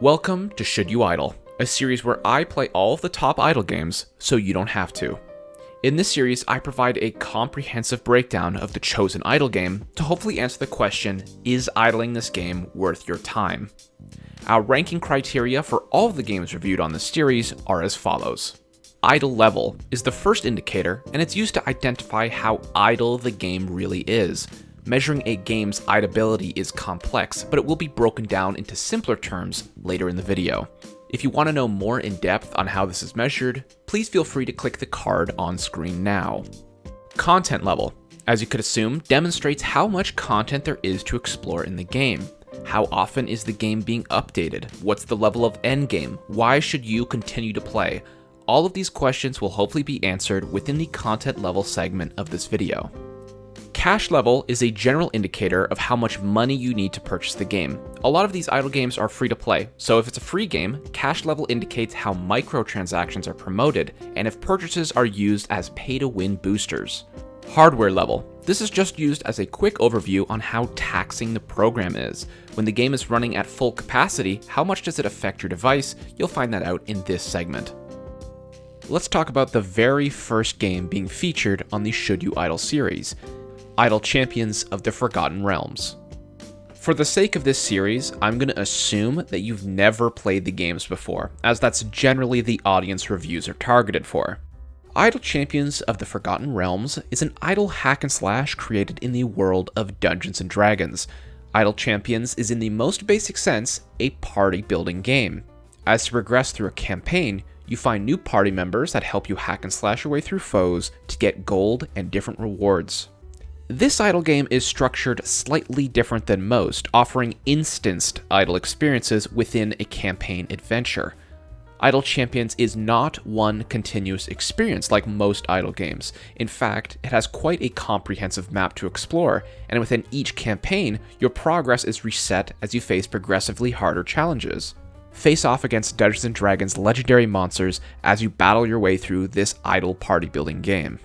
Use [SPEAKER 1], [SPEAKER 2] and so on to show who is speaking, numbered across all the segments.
[SPEAKER 1] Welcome to Should You Idle, a series where I play all of the top idle games so you don't have to. In this series, I provide a comprehensive breakdown of the chosen idle game to hopefully answer the question, is idling this game worth your time? Our ranking criteria for all of the games reviewed on this series are as follows. Idle level is the first indicator, and it's used to identify how idle the game really is. Measuring a game's idleability is complex, but it will be broken down into simpler terms later in the video. If you want to know more in depth on how this is measured, please feel free to click the card on screen now. Content level, as you could assume, demonstrates how much content there is to explore in the game. How often is the game being updated? What's the level of endgame? Why should you continue to play? All of these questions will hopefully be answered within the content level segment of this video. Cash level is a general indicator of how much money you need to purchase the game. A lot of these idle games are free to play, so if it's a free game, cash level indicates how microtransactions are promoted and if purchases are used as pay-to-win boosters. Hardware level. This is just used as a quick overview on how taxing the program is. When the game is running at full capacity, how much does it affect your device? You'll find that out in this segment. Let's talk about the very first game being featured on the Should You Idle series. Idle Champions of the Forgotten Realms. For the sake of this series, I'm going to assume that you've never played the games before, as that's generally the audience reviews are targeted for. Idle Champions of the Forgotten Realms is an idle hack and slash created in the world of Dungeons & Dragons. Idle Champions is in the most basic sense a party building game. As you progress through a campaign, you find new party members that help you hack and slash your way through foes to get gold and different rewards. This idle game is structured slightly different than most, offering instanced idle experiences within a campaign adventure. Idle Champions is not one continuous experience like most idle games. In fact, it has quite a comprehensive map to explore, and within each campaign, your progress is reset as you face progressively harder challenges. Face off against Dungeons & Dragons legendary monsters as you battle your way through this idle party building game.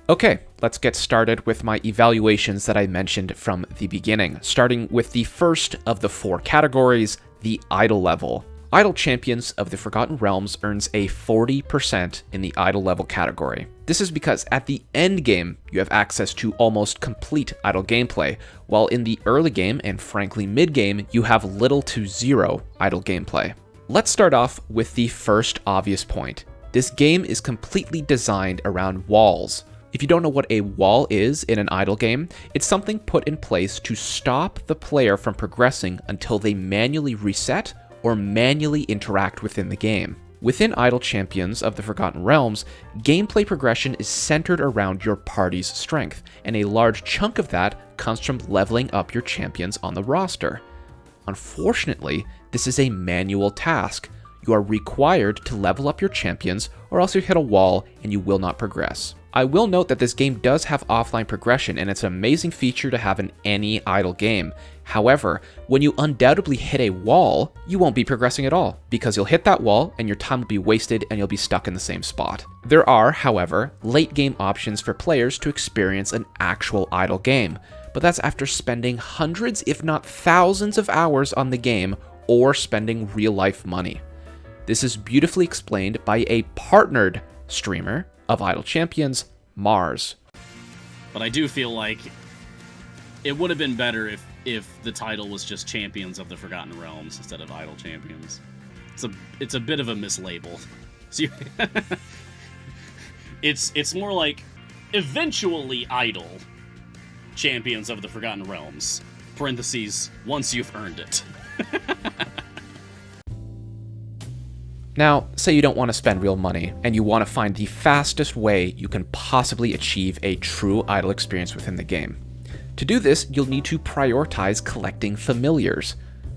[SPEAKER 1] Okay, let's get started with my evaluations that I mentioned from the beginning, starting with the first of the four categories, the idle level. Idle Champions of the Forgotten Realms earns a 40% in the idle level category. This is because at the end game, you have access to almost complete idle gameplay, while in the early game and frankly mid game, you have little to zero idle gameplay. Let's start off with the first obvious point. This game is completely designed around walls. If you don't know what a wall is in an idle game, it's something put in place to stop the player from progressing until they manually reset or manually interact within the game. Within Idle Champions of the Forgotten Realms, gameplay progression is centered around your party's strength, and a large chunk of that comes from leveling up your champions on the roster. Unfortunately, this is a manual task. You are required to level up your champions, or else you hit a wall and you will not progress. I will note that this game does have offline progression, and it's an amazing feature to have in any idle game. However, when you undoubtedly hit a wall, you won't be progressing at all, because you'll hit that wall and your time will be wasted and you'll be stuck in the same spot. There are, however, late game options for players to experience an actual idle game, but that's after spending hundreds if not thousands of hours on the game or spending real life money. This is beautifully explained by a partnered streamer of Idle Champions, Mars.
[SPEAKER 2] But I do feel like it would have been better if the title was just Champions of the Forgotten Realms instead of Idle Champions. It's a bit of a mislabel. So it's more like eventually idle Champions of the Forgotten Realms. Parentheses, once you've earned it.
[SPEAKER 1] Now, say you don't want to spend real money, and you want to find the fastest way you can possibly achieve a true idle experience within the game. To do this, you'll need to prioritize collecting familiars.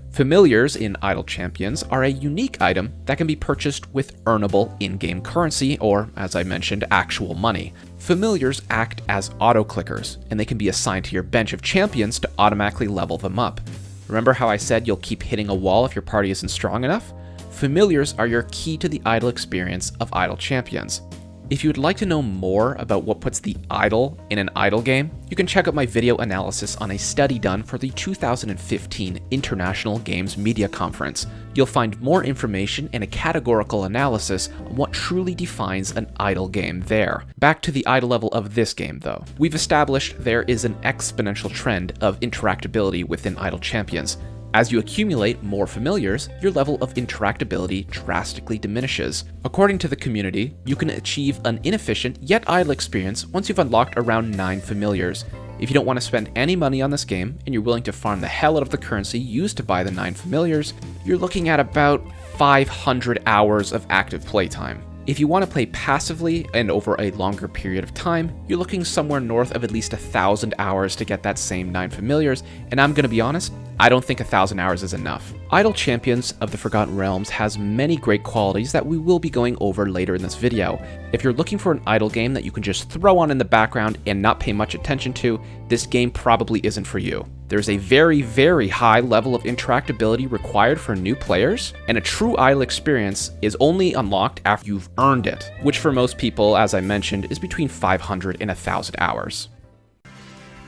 [SPEAKER 1] Familiars in Idle Champions are a unique item that can be purchased with earnable in-game currency, or, as I mentioned, actual money. Familiars act as auto-clickers, and they can be assigned to your bench of champions to automatically level them up. Remember how I said you'll keep hitting a wall if your party isn't strong enough? Familiars are your key to the idle experience of Idle Champions. If you would like to know more about what puts the idol in an idle game, you can check out my video analysis on a study done for the 2015 International Games Media Conference. You'll find more information and a categorical analysis on what truly defines an idle game there. Back to the idle level of this game though. We've established there is an exponential trend of interactability within idle champions. As you accumulate more familiars, your level of interactability drastically diminishes. According to the community, you can achieve an inefficient yet idle experience once you've unlocked around 9 familiars. If you don't want to spend any money on this game, and you're willing to farm the hell out of the currency used to buy the 9 familiars, you're looking at about 500 hours of active playtime. If you want to play passively and over a longer period of time, you're looking somewhere north of at least 1,000 hours to get that same 9 familiars, and I'm gonna be honest, I don't think 1,000 hours is enough. Idle Champions of the Forgotten Realms has many great qualities that we will be going over later in this video. If you're looking for an idle game that you can just throw on in the background and not pay much attention to, this game probably isn't for you. There's a very, very high level of interactability required for new players, and a true idle experience is only unlocked after you've earned it, which for most people, as I mentioned, is between 500 and 1,000 hours.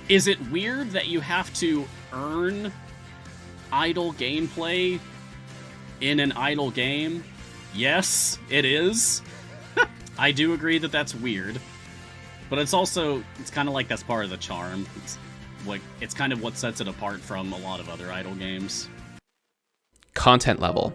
[SPEAKER 2] Is it weird that you have to earn idle gameplay in an idle game? Yes, it is. I do agree that that's weird, but it's kind of like that's part of the charm. It's kind of what sets it apart from a lot of other idle games.
[SPEAKER 1] Content level.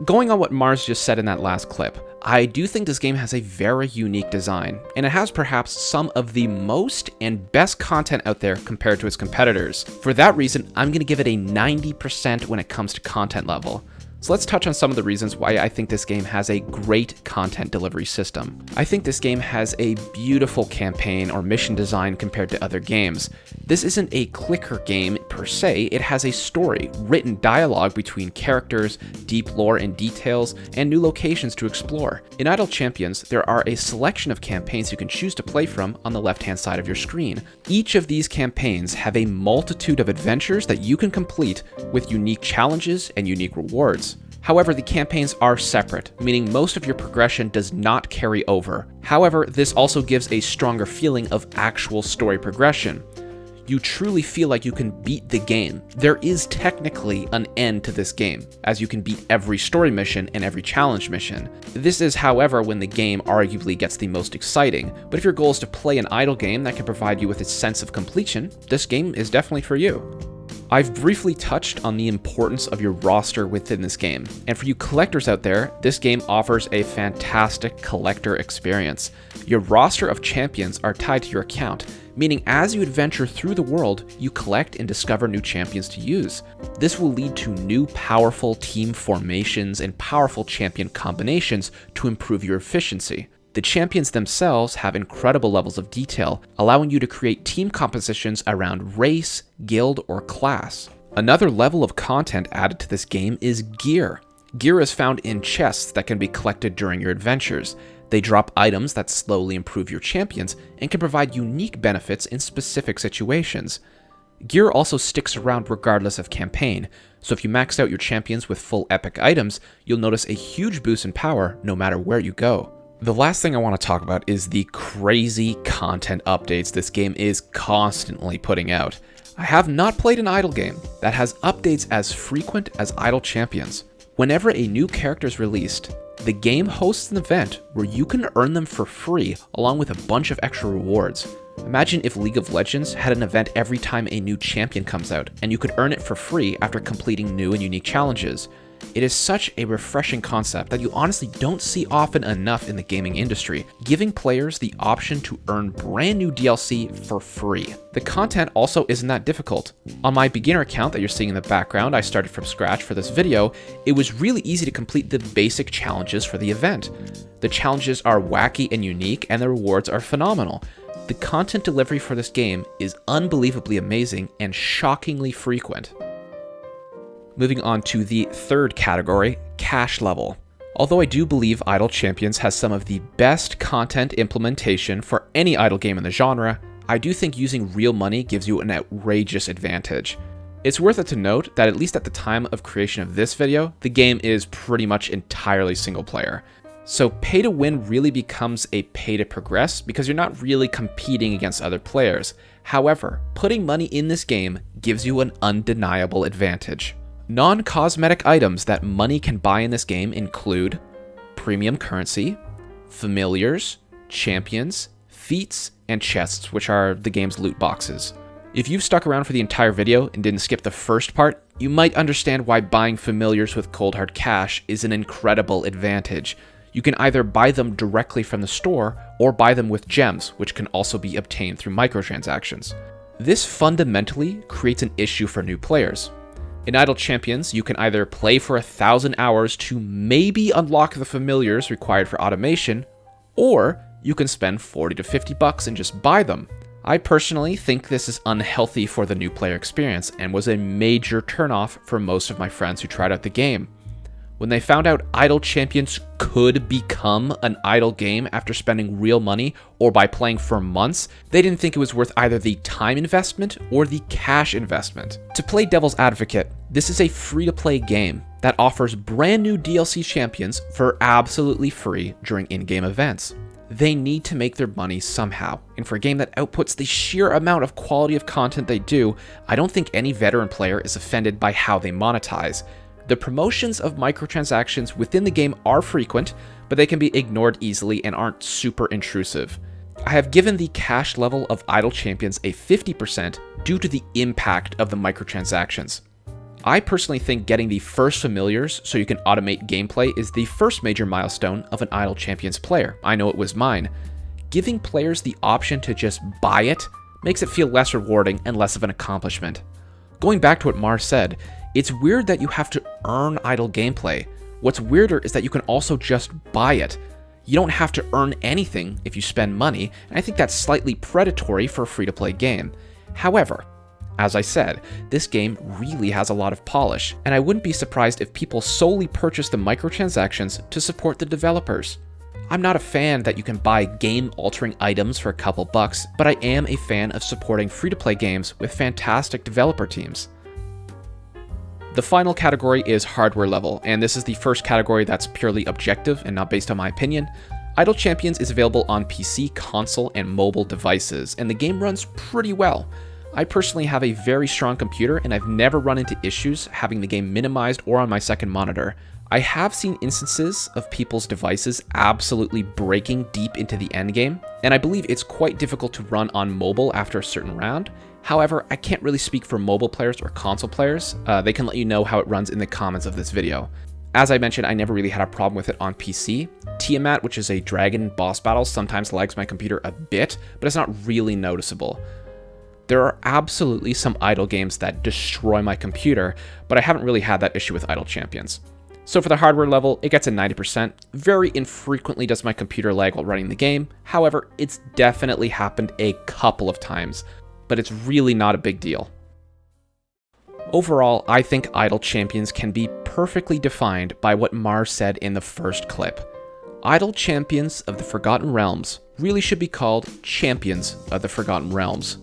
[SPEAKER 1] Going on what Mars just said in that last clip, I do think this game has a very unique design, and it has perhaps some of the most and best content out there compared to its competitors. For that reason, I'm going to give it a 90% when it comes to content level. So let's touch on some of the reasons why I think this game has a great content delivery system. I think this game has a beautiful campaign or mission design compared to other games. This isn't a clicker game per se, it has a story, written dialogue between characters, deep lore and details, and new locations to explore. In Idle Champions, there are a selection of campaigns you can choose to play from on the left-hand side of your screen. Each of these campaigns have a multitude of adventures that you can complete with unique challenges and unique rewards. However, the campaigns are separate, meaning most of your progression does not carry over. However, this also gives a stronger feeling of actual story progression. You truly feel like you can beat the game. There is technically an end to this game, as you can beat every story mission and every challenge mission. This is, however, when the game arguably gets the most exciting, but if your goal is to play an idle game that can provide you with a sense of completion, this game is definitely for you. I've briefly touched on the importance of your roster within this game, and for you collectors out there, this game offers a fantastic collector experience. Your roster of champions are tied to your account, meaning as you adventure through the world, you collect and discover new champions to use. This will lead to new powerful team formations and powerful champion combinations to improve your efficiency. The champions themselves have incredible levels of detail, allowing you to create team compositions around race, guild, or class. Another level of content added to this game is gear. Gear is found in chests that can be collected during your adventures. They drop items that slowly improve your champions and can provide unique benefits in specific situations. Gear also sticks around regardless of campaign, so if you max out your champions with full epic items, you'll notice a huge boost in power no matter where you go. The last thing I want to talk about is the crazy content updates this game is constantly putting out. I have not played an idle game that has updates as frequent as Idle Champions. Whenever a new character is released, the game hosts an event where you can earn them for free along with a bunch of extra rewards. Imagine if League of Legends had an event every time a new champion comes out, and you could earn it for free after completing new and unique challenges. It is such a refreshing concept that you honestly don't see often enough in the gaming industry, giving players the option to earn brand new DLC for free. The content also isn't that difficult. On my beginner account that you're seeing in the background, I started from scratch for this video, it was really easy to complete the basic challenges for the event. The challenges are wacky and unique, and the rewards are phenomenal. The content delivery for this game is unbelievably amazing and shockingly frequent. Moving on to the third category, cash level. Although I do believe Idle Champions has some of the best content implementation for any idle game in the genre, I do think using real money gives you an outrageous advantage. It's worth it to note that at least at the time of creation of this video, the game is pretty much entirely single player. So pay to win really becomes a pay to progress because you're not really competing against other players. However, putting money in this game gives you an undeniable advantage. Non-cosmetic items that money can buy in this game include premium currency, familiars, champions, feats, and chests, which are the game's loot boxes. If you've stuck around for the entire video and didn't skip the first part, you might understand why buying familiars with cold hard cash is an incredible advantage. You can either buy them directly from the store or buy them with gems, which can also be obtained through microtransactions. This fundamentally creates an issue for new players. In Idle Champions, you can either play for 1,000 hours to maybe unlock the familiars required for automation, or you can spend $40 to $50 and just buy them. I personally think this is unhealthy for the new player experience and was a major turnoff for most of my friends who tried out the game. When they found out Idle Champions could become an idle game after spending real money or by playing for months, they didn't think it was worth either the time investment or the cash investment. To play devil's advocate, this is a free-to-play game that offers brand new DLC champions for absolutely free during in-game events. They need to make their money somehow, and for a game that outputs the sheer amount of quality of content they do, I don't think any veteran player is offended by how they monetize. The promotions of microtransactions within the game are frequent, but they can be ignored easily and aren't super intrusive. I have given the cash level of Idle Champions a 50% due to the impact of the microtransactions. I personally think getting the first familiars so you can automate gameplay is the first major milestone of an Idle Champions player. I know it was mine. Giving players the option to just buy it makes it feel less rewarding and less of an accomplishment. Going back to what Mars said, it's weird that you have to earn idle gameplay. What's weirder is that you can also just buy it. You don't have to earn anything if you spend money, and I think that's slightly predatory for a free-to-play game. However, as I said, this game really has a lot of polish, and I wouldn't be surprised if people solely purchase the microtransactions to support the developers. I'm not a fan that you can buy game-altering items for a couple bucks, but I am a fan of supporting free-to-play games with fantastic developer teams. The final category is hardware level, and this is the first category that's purely objective and not based on my opinion. Idle Champions is available on PC, console, and mobile devices, and the game runs pretty well. I personally have a very strong computer, and I've never run into issues having the game minimized or on my second monitor. I have seen instances of people's devices absolutely breaking deep into the endgame, and I believe it's quite difficult to run on mobile after a certain round. However, I can't really speak for mobile players or console players. They can let you know how it runs in the comments of this video. As I mentioned, I never really had a problem with it on PC. Tiamat, which is a dragon boss battle, sometimes lags my computer a bit, but it's not really noticeable. There are absolutely some idle games that destroy my computer, but I haven't really had that issue with Idle Champions. So for the hardware level, it gets a 90%. Very infrequently does my computer lag while running the game. However, it's definitely happened a couple of times, but it's really not a big deal. Overall, I think Idle Champions can be perfectly defined by what Mars said in the first clip. Idle Champions of the Forgotten Realms really should be called Champions of the Forgotten Realms.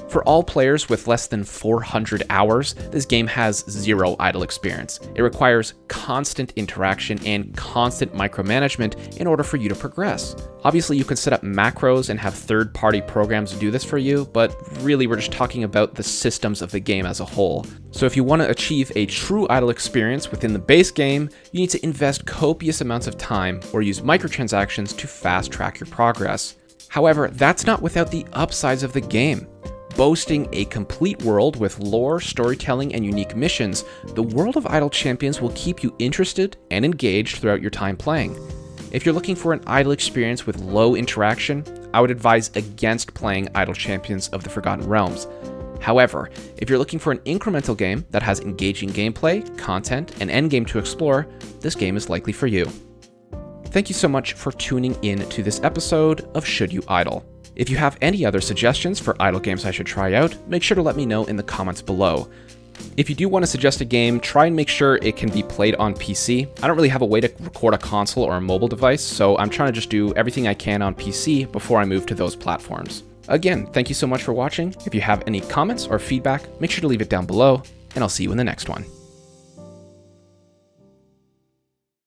[SPEAKER 1] For all players with less than 400 hours, this game has zero idle experience. It requires constant interaction and constant micromanagement in order for you to progress. Obviously, you can set up macros and have third-party programs do this for you, but really we're just talking about the systems of the game as a whole. So if you want to achieve a true idle experience within the base game, you need to invest copious amounts of time or use microtransactions to fast-track your progress. However, that's not without the upsides of the game. Boasting a complete world with lore, storytelling, and unique missions, the world of Idle Champions will keep you interested and engaged throughout your time playing. If you're looking for an idle experience with low interaction, I would advise against playing Idle Champions of the Forgotten Realms. However, if you're looking for an incremental game that has engaging gameplay, content, and endgame to explore, this game is likely for you. Thank you so much for tuning in to this episode of Should You Idle? If you have any other suggestions for idle games I should try out, make sure to let me know in the comments below. If you do want to suggest a game, try and make sure it can be played on PC. I don't really have a way to record a console or a mobile device, so I'm trying to just do everything I can on PC before I move to those platforms. Again, thank you so much for watching. If you have any comments or feedback, make sure to leave it down below, and I'll see you in the next one.